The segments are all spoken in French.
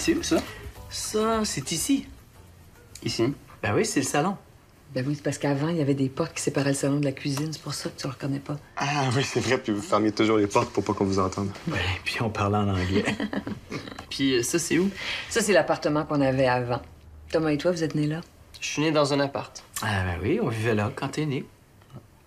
C'est où, ça? Ça, c'est ici. Ici? Ben oui, c'est le salon. Ben oui, c'est parce qu'avant, il y avait des portes qui séparaient le salon de la cuisine. C'est pour ça que tu le reconnais pas. Ah oui, c'est vrai, puis vous fermiez toujours les portes pour pas qu'on vous entende. Ben, puis on parlait en anglais. Puis ça, c'est où? Ça, c'est l'appartement qu'on avait avant. Thomas et toi, vous êtes nés là? Je suis né dans un appart. Ah ben oui, on vivait là quand t'es né.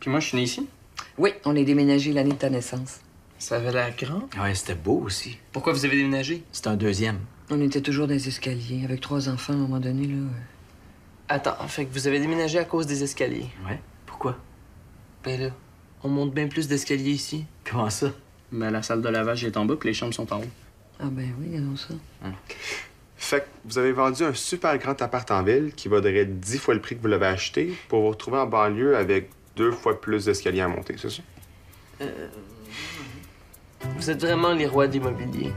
Puis moi, je suis né ici. Oui, on est déménagé l'année de ta naissance. Ça avait l'air grand. Ouais, c'était beau aussi. Pourquoi vous avez déménagé? C'était un deuxième. On était toujours dans les escaliers. Avec 3 enfants, à un moment donné, là... Attends, fait que vous avez déménagé à cause des escaliers. Ouais? Pourquoi? Ben là, on monte bien plus d'escaliers ici. Comment ça? Ben, la salle de lavage est en bas, puis les chambres sont en haut. Ah ben oui, regardons ça. Fait que vous avez vendu un super grand appart en ville qui vaudrait 10 fois le prix que vous l'avez acheté pour vous retrouver en banlieue avec 2 fois plus d'escaliers à monter, c'est ça? Vous êtes vraiment les rois d'immobilier.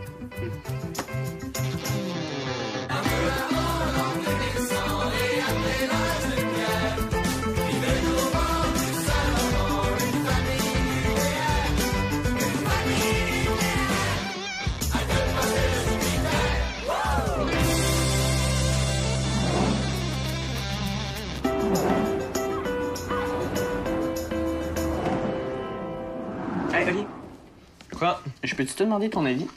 Hey, Oli, Quoi? je peux-tu te demander ton avis?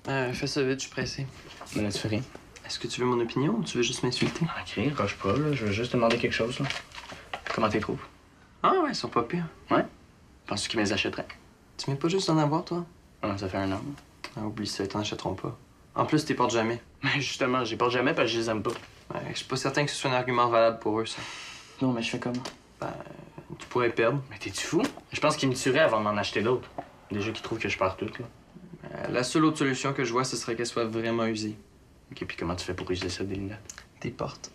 Fais ça vite, je suis pressé. Ben là, tu fais rien. Est-ce que tu veux mon opinion ou tu veux juste m'insulter? Ok, rush pas, là. Je veux juste te demander quelque chose, là. Comment t'es trouves? Ah ouais, ils sont pas pires. Ouais? Penses-tu qu'ils me les achèteraient? Tu viens pas juste d'en avoir, toi? Ah, ça fait un an. Ah, oublie ça, ils t'en achèteront pas. En plus, t'es portes jamais. Mais justement, j'y porte jamais parce que je les aime pas. Ouais, je suis pas certain que ce soit un argument valable pour eux, ça. Non, mais je fais comment? Tu pourrais perdre. Mais t'es-tu fou? Je pense qu'ils me tueraient avant de m'en acheter d'autres. Déjà qu'ils trouvent que je perds tout, là. La seule autre solution que je vois, ce serait qu'elles soient vraiment usées. Ok, puis comment tu fais pour user ça, des lunettes? Tes portes.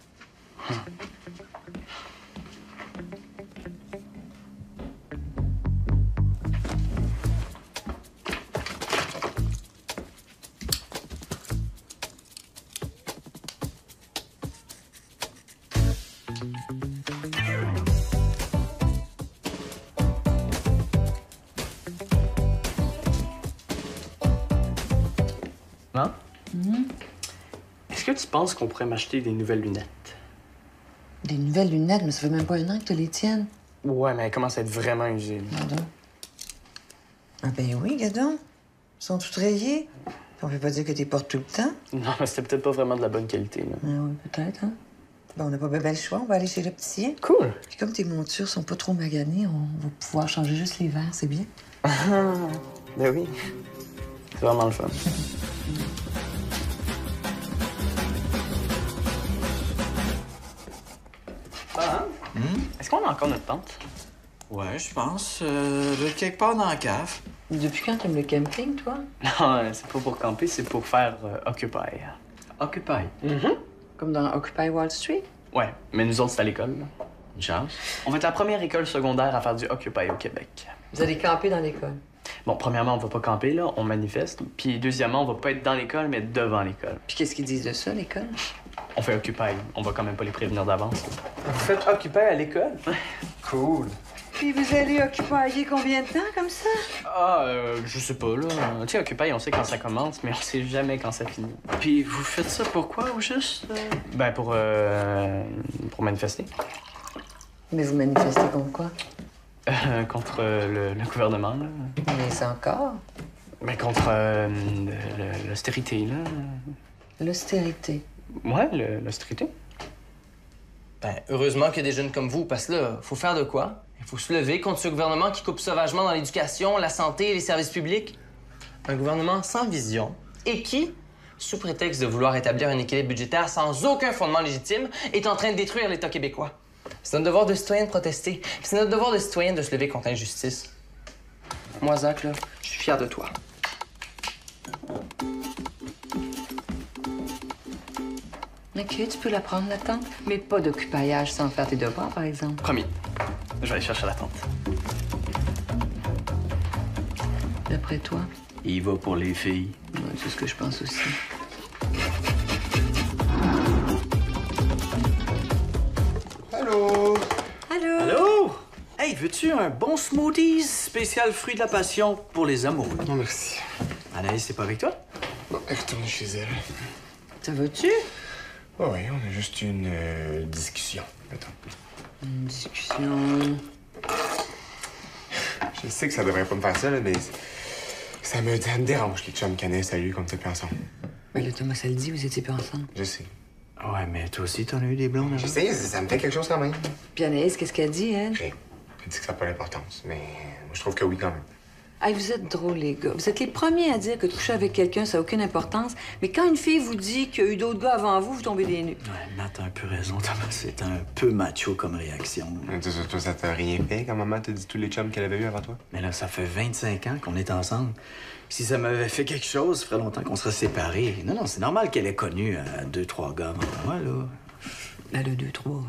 Non? Est-ce que tu penses qu'on pourrait m'acheter des nouvelles lunettes? Des nouvelles lunettes, mais ça fait même pas un an que tu les tiennes. Ouais, mais elles commencent à être vraiment usées, là. Gadon. Ah ben oui, Gadon. Ils sont tout rayés. On peut pas dire que t'es portes tout le temps. Non, mais c'était peut-être pas vraiment de la bonne qualité, là. Ah oui, peut-être, hein? Bon, on n'a pas bien le choix. On va aller chez l'opticien. Cool! Puis comme tes montures sont pas trop maganées, on va pouvoir changer juste les verres, c'est bien? Ben oui. C'est vraiment le fun. Est-ce qu'on a encore notre tente? Ouais, je pense. Quelque part dans la cave. Depuis quand t'aimes le camping, toi? Non, c'est pas pour camper, c'est pour faire Occupy. Occupy. Comme dans Occupy Wall Street? Ouais, mais nous autres, c'est à l'école, là. Une chance. On va être la première école secondaire à faire du Occupy au Québec. Vous allez camper dans l'école. Bon, premièrement, on va pas camper, là, on manifeste. Puis deuxièmement, on va pas être dans l'école, mais devant l'école. Puis qu'est-ce qu'ils disent de ça, l'école? On fait Occupy, on va quand même pas les prévenir d'avance. Vous faites Occupy à l'école? Cool. Puis vous allez occuper combien de temps comme ça? Ah, je sais pas, là. Tu sais, Occupy, on sait quand ça commence, mais on sait jamais quand ça finit. Puis vous faites ça pourquoi, au juste? Ben, pour manifester. Mais vous manifestez contre quoi? Contre le gouvernement, là. Mais c'est encore. Ben, contre l'austérité, là. L'austérité. Ouais, l'austérité. Ben, heureusement qu'il y a des jeunes comme vous, parce que là, faut faire de quoi? Il faut se lever contre ce gouvernement qui coupe sauvagement dans l'éducation, la santé et les services publics. Un gouvernement sans vision et qui, sous prétexte de vouloir établir un équilibre budgétaire sans aucun fondement légitime, est en train de détruire l'État québécois. C'est notre devoir de citoyen de protester. Puis c'est notre devoir de citoyen de se lever contre l'injustice. Moi, Zach, là, je suis fier de toi. OK, tu peux la prendre, la tente. Mais pas d'occupaillage sans faire tes devoirs, par exemple. Promis. Je vais aller chercher la tente. D'après toi? Il va pour les filles. Ouais, c'est ce que je pense aussi. Allô? Allô? Allô? Hey, veux-tu un bon smoothie spécial fruit de la passion pour les amoureux? Non, merci. Anaïs, c'est pas avec toi? Bon, elle retourne chez elle. Ça va-tu? Oh oui, on a juste une discussion, mettons. Une discussion... Je sais que ça devrait pas me faire ça, là, mais ça me dérange, les chums canets, salut, comme ça, puis ensemble. Ben là, Thomas, ça le dit, vous étiez plus ensemble. Je sais. Ouais, mais toi aussi, t'en as eu des blondes, Je hein? sais, ça me fait quelque chose quand même. Puis Anaïs, qu'est-ce qu'elle dit, elle? Rien. Elle dit que ça n'a pas d'importance, mais moi, je trouve que oui, quand même. Hey, vous êtes drôles, les gars. Vous êtes les premiers à dire que coucher avec quelqu'un, ça n'a aucune importance. Mais quand une fille vous dit qu'il y a eu d'autres gars avant vous, vous tombez des nues. Ouais, Nat a un peu raison, Thomas. C'est un peu macho comme réaction. Toi, ça t'a rien fait quand maman t'a dit tous les chums qu'elle avait eu avant toi? Mais là, ça fait 25 ans qu'on est ensemble. Si ça m'avait fait quelque chose, ça ferait longtemps qu'on serait séparés. Non, c'est normal qu'elle ait connu 2-3 gars avant moi, là. Ben, le 2-3, ouais.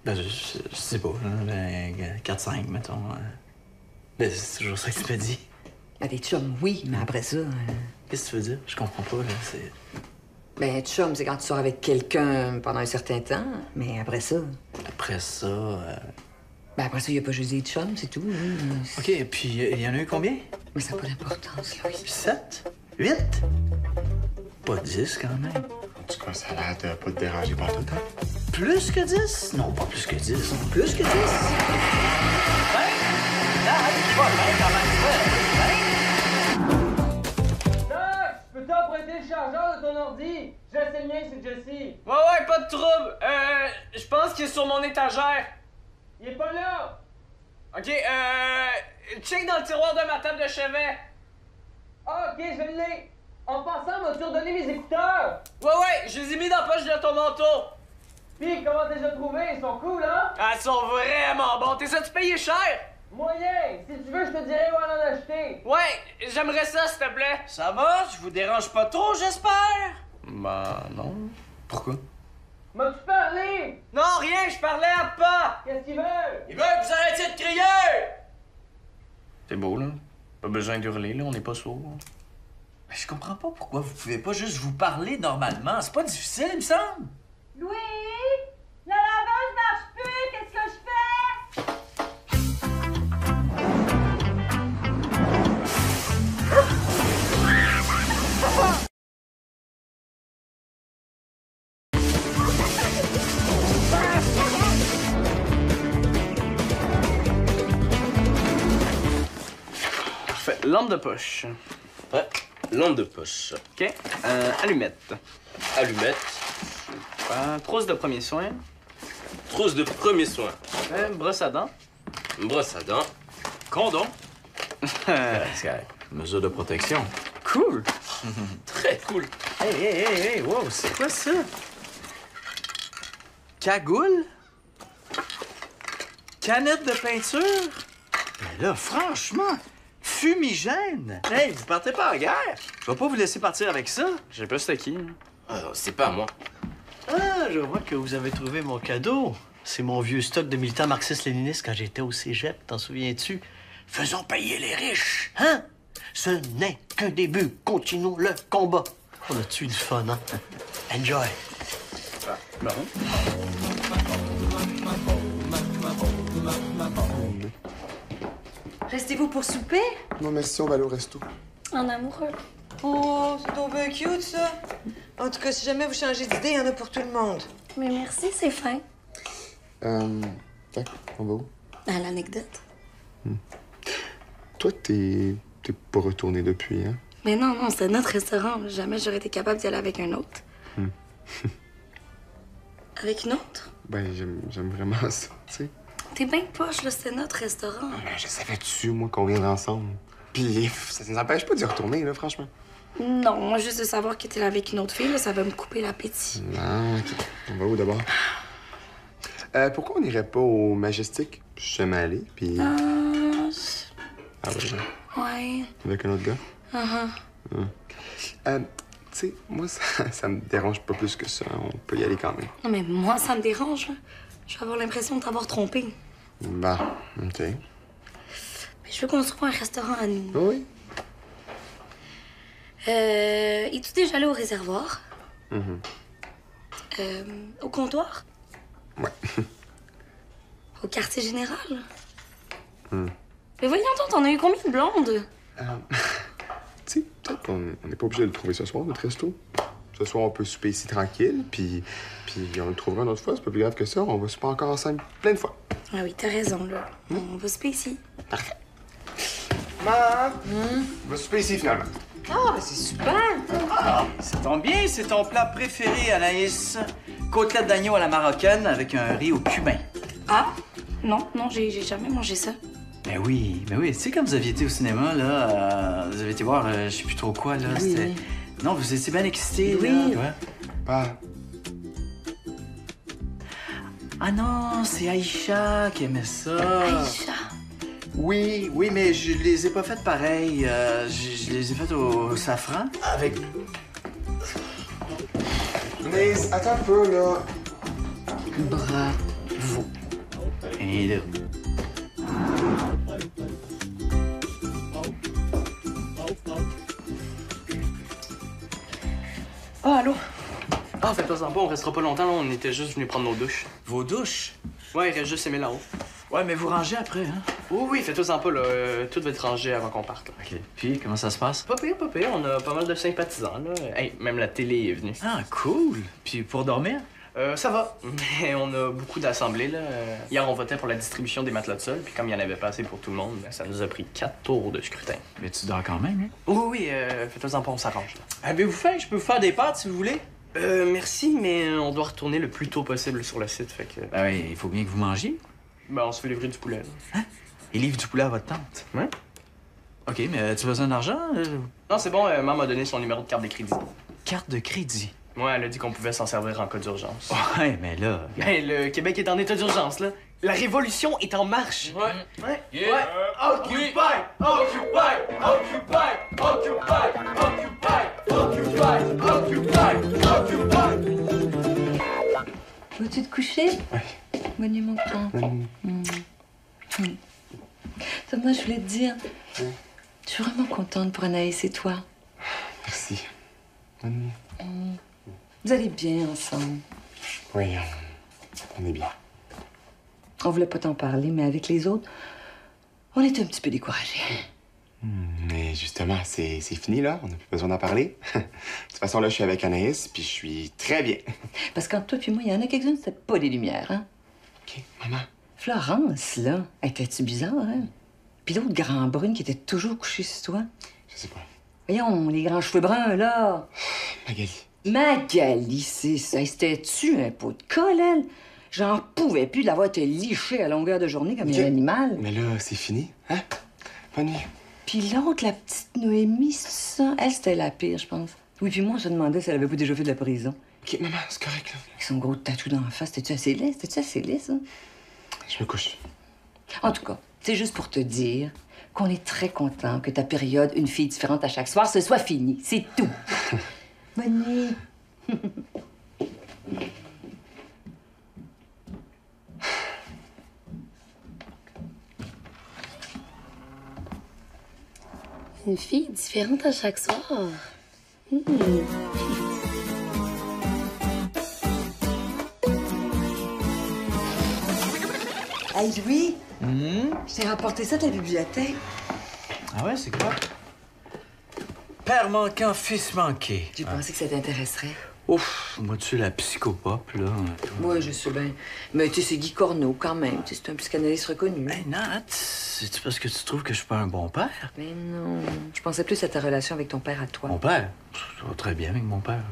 Ben, je sais pas, là, ben, 4-5, mettons. Ben, c'est toujours ça que tu me dis. Ben, des chums, oui, mais après ça... Qu'est-ce que tu veux dire? Je comprends pas, là, c'est... Ben, chum, c'est quand tu sors avec quelqu'un pendant un certain temps, mais après ça... Après ça... Ben, après ça, il n'y a pas juste des chums, c'est tout. Hein. OK, puis il y en a eu combien? Mais ça n'a pas d'importance, Louis. 7? 8? Pas 10, quand même. En tout cas, ça a l'air de pas te déranger par tout le temps. Plus que 10? Non, pas plus que 10. Plus que 10? Peux-tu emprunter le chargeur de ton ordi? Je sais le mien, c'est Jesse. Ouais, pas de trouble. Je pense qu'il est sur mon étagère. Il est pas là! Ok, check dans le tiroir de ma table de chevet. Ah, ok, je l'ai! En passant, m'as-tu redonné mes écouteurs? Ouais, je les ai mis dans la poche de ton manteau. Pis, comment t'as trouvé? Ils sont cool, hein? Ah, ils sont vraiment bons. T'es ça, tu payes cher? Moyen! Si tu veux, je te dirai où en acheter. Ouais, j'aimerais ça, s'il te plaît. Ça va? Je vous dérange pas trop, j'espère? Bah, non. Pourquoi? M'as-tu parlé? Non, rien, je parlais à pas. Qu'est-ce qu'ils veulent? Il veut que vous arrêtiez de crier! C'est beau, là. Pas besoin d'hurler, là, on n'est pas sourds. Mais je comprends pas pourquoi vous pouvez pas juste vous parler normalement. C'est pas difficile, il me semble. Louis! La laveuse marche plus! Qu'est-ce que je fais? Parfait. Lampe de poche. Ouais, lampe de poche. OK. Allumette. Allumette. Trousse de premier soin. Trousse de premier soin. Brosse à dents. Brosse à dents. Condom. C'est mesure de protection. Cool. Très cool. Hey, wow, c'est quoi ça? Cagoule? Canette de peinture? Ben là, franchement, fumigène! Hey, vous partez pas en guerre? Je vais pas vous laisser partir avec ça. Je sais pas c'était qui. C'est pas à moi. Ah, je vois que vous avez trouvé mon cadeau. C'est mon vieux stock de militants marxistes-léninistes quand j'étais au cégep, t'en souviens-tu? Faisons payer les riches, hein? Ce n'est qu'un début. Continuons le combat. On a-tu du fun, hein? Enjoy. Bon. Restez-vous pour souper? Non, merci, on va aller au resto. En amoureux. Oh, c'est donc bien cute, ça. En tout cas, si jamais vous changez d'idée, il y en a pour tout le monde. Mais merci, c'est fin. Fait, on va où? À l'anecdote. Toi, t'es pas retourné depuis, hein? Mais non, c'est notre restaurant. Jamais j'aurais été capable d'y aller avec un autre. Avec une autre? Ben, j'aime vraiment ça, tu sais. T'es bien poche, là, c'est notre restaurant. Ben, je savais-tu, moi, qu'on viendrait ensemble? Puis ça nous empêche pas d'y retourner, là, franchement. Non, moi, juste de savoir que t'es là avec une autre fille, là, ça va me couper l'appétit. Non, OK. On va où, d'abord? Pourquoi on n'irait pas au Majestic? Je suis jamais allé, puis... Ah ouais? Ouais. Avec un autre gars? Tu sais, moi, ça me dérange pas plus que ça. On peut y aller quand même. Non, mais moi, ça me dérange, là. Je vais avoir l'impression de t'avoir trompé. Bah, OK. Mais je veux qu'on se trouve un restaurant à nous. Oui? Es-tu déjà allé au réservoir? Au comptoir? Ouais. Au quartier général? Mais voyons donc, t'en as eu combien de blondes? Tu sais, peut-être qu'on n'est pas obligé de le trouver ce soir, notre resto. Ce soir, on peut souper ici tranquille, puis on le trouvera une autre fois. C'est pas plus grave que ça. On va souper encore ensemble plein de fois. Ah oui, t'as raison, là. On va souper ici. Parfait. Maman! On va souper ici, finalement. Ah, c'est super! Ça tombe bien, c'est ton plat préféré, Anaïs. Côtelette d'agneau à la marocaine avec un riz au cumin. Ah? Non, j'ai jamais mangé ça. Ben oui. Tu sais, quand vous aviez été au cinéma, là, vous avez été voir, je sais plus trop quoi, là, Oui. c'était... Non, vous étiez bien excités, Oui. là. Ouais. Pas. Ah non, c'est Aïcha qui aimait ça. Aïcha. Oui, mais je les ai pas faites pareil. Je les ai faites au safran. Avec... Anaïs, attends un peu, là. Bravo. Et là... Ah, allô? Ah, faites-toi-en pas, on restera pas longtemps, là. On était juste venus prendre nos douches. Vos douches? Ouais, il reste juste Émile là-haut. Ouais, mais vous rangez après, hein? Oui, faites-toi-en pas, là. Tout va être rangé avant qu'on parte, là. OK. Puis, comment ça se passe? Pas pire. On a pas mal de sympathisants, là. Hey, même la télé est venue. Ah, cool. Puis, pour dormir? Ça va, mais on a beaucoup d'assemblées, là. Hier, on votait pour la distribution des matelas de sol, puis comme il y en avait pas assez pour tout le monde, ben, ça nous a pris 4 tours de scrutin. Mais tu dors quand même, hein? Oui, faites-toi-en pas, on s'arrange, là. Avez-vous faim? Je peux vous faire des pâtes, si vous voulez. Merci, mais on doit retourner le plus tôt possible sur le site, fait que... Ben oui, il faut bien que vous mangiez. Ben, on se fait livrer du poulet, là. Et livre du poulet à votre tante. Ouais? OK, mais as-tu besoin d'argent? Non, c'est bon, maman m'a donné son numéro de carte de crédit. Carte de crédit. Ouais, elle a dit qu'on pouvait s'en servir en cas d'urgence. Ouais, mais là... Ben, le Québec est en état d'urgence, là. La révolution est en marche. Ouais. Veux-tu te coucher? Oui. Bonne nuit, mon grand. Ça, moi, je voulais te dire, je suis vraiment contente pour Anaïs et toi. Merci. Bonne nuit. Vous allez bien ensemble. Oui, on est bien. On voulait pas t'en parler, mais avec les autres, on était un petit peu découragés. Mais justement, c'est fini, là. On n'a plus besoin d'en parler. De toute façon, là, je suis avec Anaïs, puis je suis très bien. Parce qu'entre toi et moi, il y en a quelques-unes, c'était pas des lumières, hein? OK, maman. Florence, là, était-tu bizarre, hein? Puis l'autre grand brune qui était toujours couchée sur toi. Je sais pas. Voyons, les grands cheveux bruns, là. Magali. Magali, c'est ça. C'était-tu un pot de colle, elle? J'en pouvais plus de l'avoir été lichée à longueur de journée comme un animal. Mais là, c'est fini, hein? Bonne nuit. Puis l'autre, la petite Noémie, c'est ça? Elle, c'était la pire, je pense. Oui, puis moi, on se demandait si elle avait pas déjà fait de la prison. OK, maman, c'est correct, là. Avec son gros tatou dans la face, c'était-tu assez laid? C'était-tu assez laid, ça? Je me couche. En tout cas, c'est juste pour te dire qu'on est très content que ta période, une fille différente à chaque soir, ce soit fini. C'est tout. Bonne nuit. Une fille différente à chaque soir. Hey, Louis, je t'ai rapporté ça de la bibliothèque. Ah ouais, c'est quoi? Père manquant, fils manqué. J'ai pensé que ça t'intéresserait. Ouf, moi, tu es la psychopop, là. Oui, je sais bien. Mais tu sais, c'est Guy Corneau, quand même. Tu sais, c'est un psychanalyste reconnu. Hey, Nat, c'est-tu parce que tu trouves que je suis pas un bon père? Mais non. Je pensais plus à ta relation avec ton père à toi. Mon père? Ça va très bien avec mon père.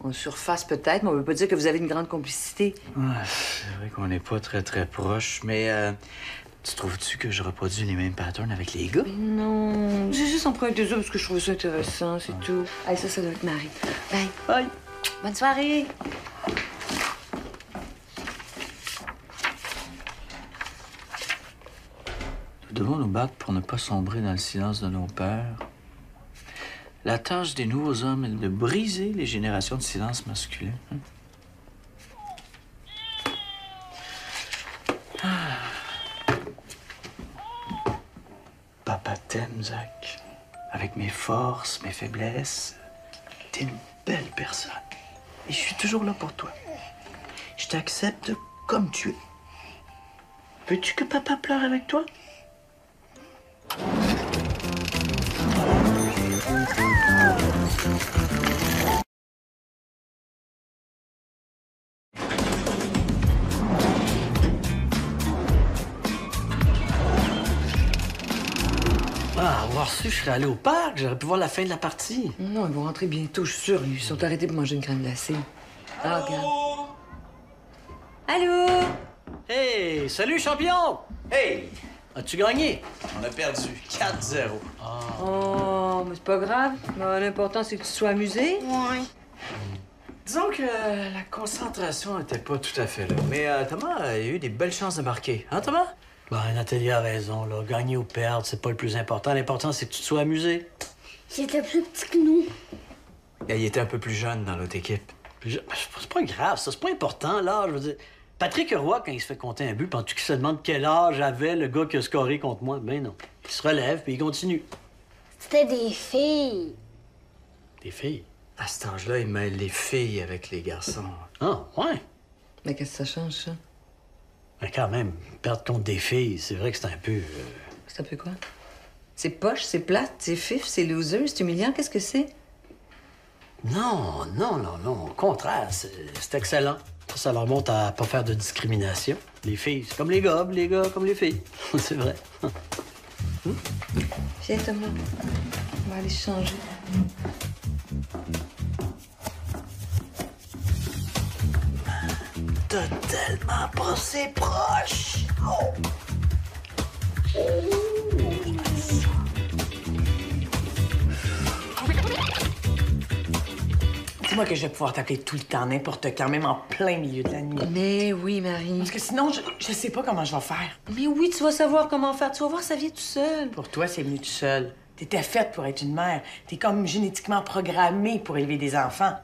En surface, peut-être, mais on veut pas dire que vous avez une grande complicité. Ouais, c'est vrai qu'on n'est pas très, très proches, mais tu trouves-tu que je reproduis les mêmes patterns avec les gars? Mais non. J'ai juste emprunté ça parce que je trouvais ça intéressant, c'est tout. Allez, ça doit être Marie. Bye. Bye. Bonne soirée. Nous devons nous battre pour ne pas sombrer dans le silence de nos pères. La tâche des nouveaux hommes est de briser les générations de silence masculin. Papa t'aime, Zach. Avec mes forces, mes faiblesses, t'es une belle personne. Et je suis toujours là pour toi. Je t'accepte comme tu es. Veux-tu que papa pleure avec toi? avoir su, je serais allé au parc. J'aurais pu voir la fin de la partie. Non, ils vont rentrer bientôt, je suis sûre. Ils sont arrêtés pour manger une crème glacée. Ah, regarde. Allô? Hey, salut, champion! Hey! As-tu gagné? On a perdu 4-0. Oh, mais c'est pas grave. L'important, c'est que tu sois amusé. Ouais. Disons que la concentration n'était pas tout à fait là. Mais Thomas a eu des belles chances de marquer. Hein, Thomas? Ben, Nathalie a raison, là. Gagner ou perdre, c'est pas le plus important. L'important, c'est que tu te sois amusé. J'étais plus petit que nous. Et il était un peu plus jeune dans l'autre équipe. C'est pas grave, ça. C'est pas important, là. Je veux dire, Patrick Roy, quand il se fait compter un but, penses-tu qu'il se demande quel âge avait le gars qui a scoré contre moi? Ben non. Il se relève, puis il continue. C'était des filles. Des filles? À cet âge-là, il mêle les filles avec les garçons. Ah, ouais. Mais qu'est-ce que ça change, ça? Mais quand même, perdre contre des filles, c'est vrai que c'est un peu... C'est un peu quoi? C'est poche, c'est plate, c'est fif, c'est loser, c'est humiliant, qu'est-ce que c'est? Non, non, non, non. Au contraire, c'est excellent. Ça leur montre à pas faire de discrimination. Les filles, c'est comme les gars comme les filles. C'est vrai. Viens, Thomas. On va aller se changer. Totalement pas si proche. Oh. Dis-moi que je vais pouvoir t'appeler tout le temps, n'importe quand, même en plein milieu de la nuit. Mais oui, Marie. Parce que sinon, je sais pas comment je vais faire. Mais oui, tu vas savoir comment faire. Tu vas voir, ça vient tout seul. Pour toi, c'est venu tout seul. T'étais faite pour être une mère. T'es comme génétiquement programmée pour élever des enfants.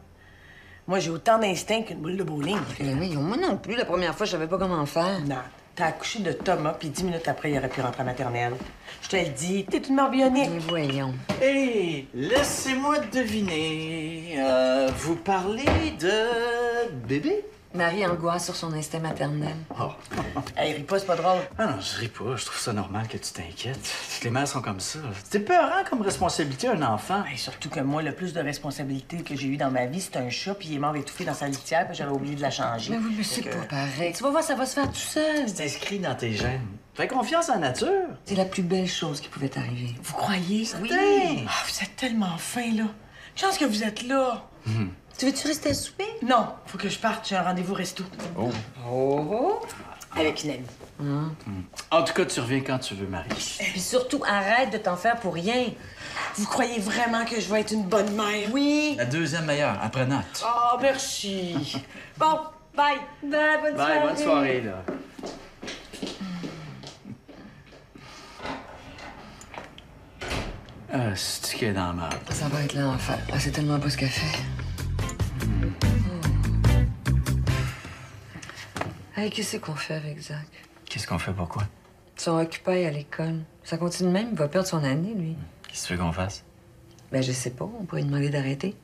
Moi, j'ai autant d'instinct qu'une boule de bowling. Mais oui, moi non plus. La première fois, je savais pas comment faire. Non. T'as accouché de Thomas, puis 10 minutes après, il aurait pu rentrer à la maternelle. Je te le dis, t'es une mort bionique. Mais voyons. Hey, laissez-moi deviner. Vous parlez de bébé? Marie angoisse sur son instinct maternel. Oh. Hey, ris pas, c'est pas drôle. Ah non, je ris pas. Je trouve ça normal que tu t'inquiètes. Toutes les mères sont comme ça. C'est peurant comme responsabilité, un enfant. Hey, surtout que moi, le plus de responsabilités que j'ai eu dans ma vie, c'est un chat, puis il est mort étouffé dans sa litière, puis j'avais oublié de la changer. Mais oui, mais c'est pas pareil. Tu vas voir, ça va se faire tout seul. C'est inscrit dans tes gènes. Fais confiance en la nature. C'est la plus belle chose qui pouvait t'arriver. Vous croyez? Oui. Ah, vous êtes tellement fin, là. Chance que vous êtes là. Tu veux-tu rester à souper? Non, faut que je parte. J'ai un rendez-vous resto. Oh! Avec une amie. En tout cas, tu reviens quand tu veux, Marie. Puis surtout, arrête de t'en faire pour rien. Vous croyez vraiment que je vais être une bonne mère? Oui. La deuxième meilleure, après Nat. Oh, merci. Bon, bye. Bye, bonne soirée. Bonne soirée, là. Ah, c'est qui est dans la merde. Ça va être l'enfer. Ah, c'est tellement pas ce qu'elle fait. Hey, qu'est-ce qu'on fait avec Zach? Qu'est-ce qu'on fait, pourquoi? Ils sont occupés à l'école. Ça continue même, il va perdre son année, lui. Qu'est-ce que tu veux qu'on fasse? Ben, je sais pas, on pourrait lui demander d'arrêter.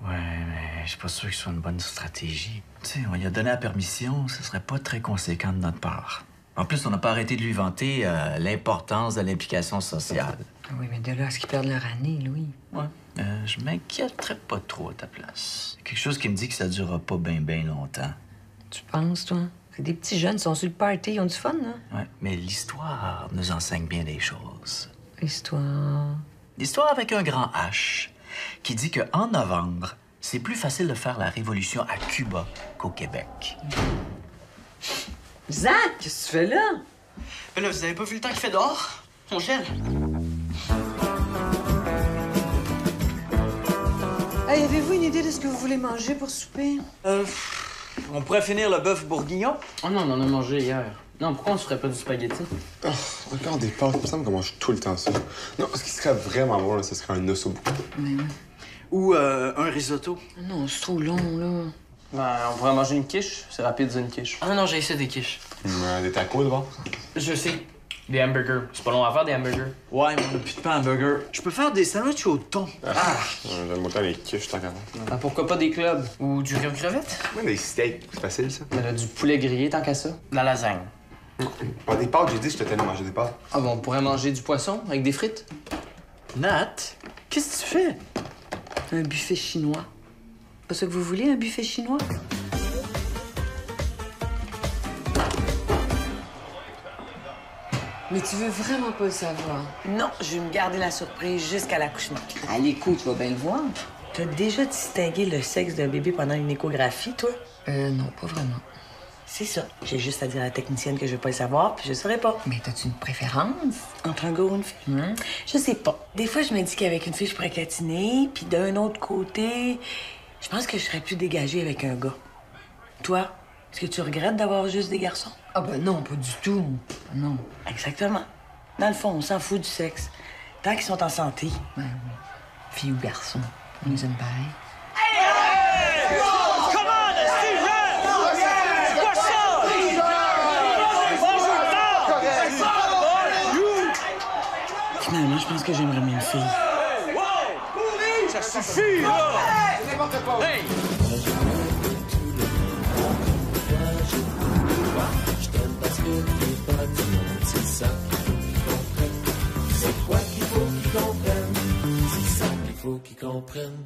Ouais, mais je suis pas sûr que ce soit une bonne stratégie. Tu sais, on lui a donné la permission, ce serait pas très conséquent de notre part. En plus, on n'a pas arrêté de lui vanter l'importance de l'implication sociale. Ah oui, mais de là à ce qu'ils perdent leur année, Louis. Ouais. Je m'inquiéterais pas trop à ta place. Quelque chose qui me dit que ça durera pas bien longtemps. Tu penses, toi? C'est des petits jeunes, ils sont sur le party, ils ont du fun, là. Ouais, mais l'histoire nous enseigne bien des choses. Histoire. L'histoire avec un grand H, qui dit qu'en novembre, c'est plus facile de faire la révolution à Cuba qu'au Québec. Zach, qu'est-ce que tu fais là? Mais là, vous avez pas vu le temps qu'il fait dehors? On gèle. Hey, avez-vous une idée de ce que vous voulez manger pour souper? On pourrait finir le bœuf bourguignon? Oh non, on en a mangé hier. Non, pourquoi on se ferait pas du spaghetti? Oh, encore des pâtes. Il me semble qu'on mange tout le temps ça. Non, ce qui serait vraiment bon, là, ce serait un osso bout. Mais oui. Ou un risotto? Non, c'est trop long, là. Ben, on pourrait manger une quiche. C'est rapide, une quiche. Ah non, j'ai essayé des quiches. Des tacos, d'abord. Je sais. Des hamburgers. C'est pas long à faire, des hamburgers. Ouais, mais on a plus de pain à burger. Je peux faire des sandwichs au thon. J'aime autant les quiches, tant qu'à voir. Ben, pourquoi pas des clubs? Ou du riz aux crevettes? Ouais, des steaks, c'est facile, ça. Ben, là, du poulet grillé, tant qu'à ça. De la lasagne. Pas des pâtes, j'ai dit, je te tellement manger des pâtes. Ah bon, on pourrait manger du poisson avec des frites? Nat, qu'est-ce que tu fais? Un buffet chinois. Pas ça que vous voulez, un buffet chinois? Mais tu veux vraiment pas le savoir? Non, je vais me garder la surprise jusqu'à l'accouchement. À l'écoute, tu vas bien le voir. T'as déjà distingué le sexe d'un bébé pendant une échographie, toi? Non, pas vraiment. C'est ça. J'ai juste à dire à la technicienne que je veux pas le savoir, puis je saurais pas. Mais t'as-tu une préférence? Entre un gars ou une fille? Je sais pas. Des fois, je me dis qu'avec une fille, je pourrais catiner, puis d'un autre côté, je pense que je serais plus dégagée avec un gars. Toi, est-ce que tu regrettes d'avoir juste des garçons? Ah ben non, pas du tout. Non. Exactement. Dans le fond, on s'en fout du sexe. Tant qu'ils sont en santé. Ben oui. Fille ou garçon, on les aime pareil. Finalement, je pense que j'aimerais mieux une fille. Ça suffit, là! C'est n'importe quoi! Hey! Je t'aime parce que t'es pas du monde, c'est ça qu'il faut qu'ils comprennent. C'est quoi qu'il faut qu'ils comprennent? C'est ça qu'il faut qu'ils comprennent.